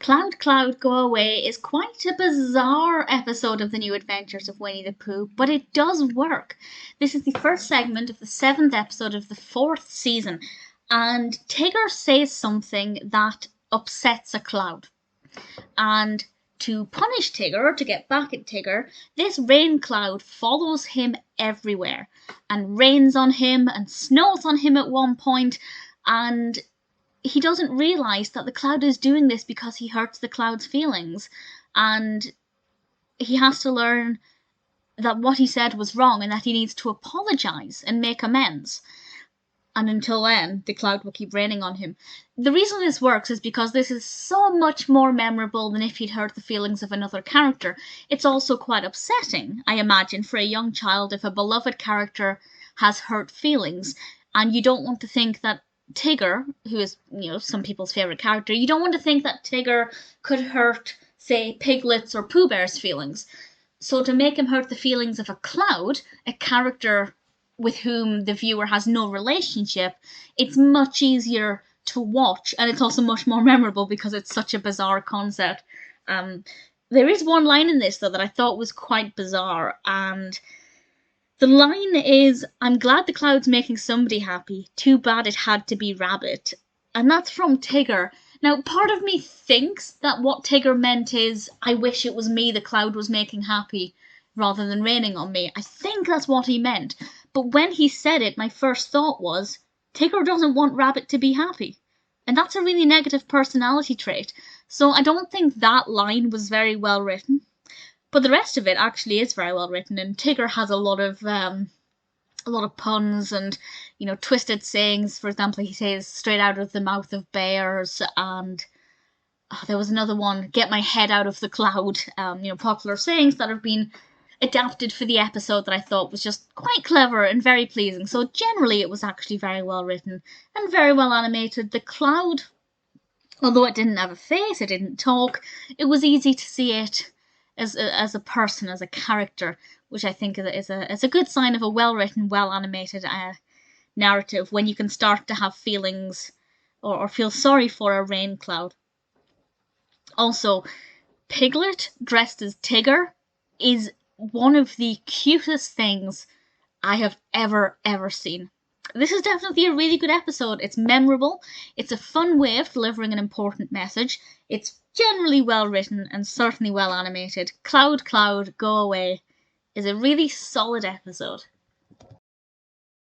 Cloud Cloud Go Away is quite a bizarre episode of the New Adventures of Winnie the Pooh, but it does work. This is the first segment of the 7th episode of the 4th season, and Tigger says something that upsets a cloud. And to punish Tigger, or to get back at Tigger, this rain cloud follows him everywhere and rains on him and snows on him at one point, and he doesn't realise that the cloud is doing this because he hurts the cloud's feelings, and he has to learn that what he said was wrong and that he needs to apologise and make amends. And until then, the cloud will keep raining on him. The reason this works is because this is so much more memorable than if he'd hurt the feelings of another character. It's also quite upsetting, I imagine, for a young child if a beloved character has hurt feelings, and you don't want to think that Tigger, who is, some people's favourite character, you don't want to think that Tigger could hurt, say, Piglet's or Pooh Bear's feelings. So to make him hurt the feelings of a cloud, a character with whom the viewer has no relationship, it's much easier to watch, and it's also much more memorable because it's such a bizarre concept. There is one line in this, though, that I thought was quite bizarre, and the line is, "I'm glad the cloud's making somebody happy. Too bad it had to be Rabbit." And that's from Tigger. Now, part of me thinks that what Tigger meant is, I wish it was me the cloud was making happy rather than raining on me. I think that's what he meant. But when he said it, my first thought was, Tigger doesn't want Rabbit to be happy. And that's a really negative personality trait. So I don't think that line was very well written. But the rest of it actually is very well written, and Tigger has a lot of puns and, twisted sayings. For example, he says "straight out of the mouth of bears," and there was another one, "get my head out of the cloud." Popular sayings that have been adapted for the episode that I thought was just quite clever and very pleasing. So generally, it was actually very well written and very well animated. The cloud, although it didn't have a face, it didn't talk, it was easy to see it as a person, as a character, which I think is a good sign of a well-written, well-animated narrative, when you can start to have feelings or feel sorry for a rain cloud. Also, Piglet dressed as Tigger is one of the cutest things I have ever seen. This is definitely a really good episode. It's memorable, it's a fun way of delivering an important message, it's generally well written and certainly well animated. Cloud Cloud Go Away is a really solid episode.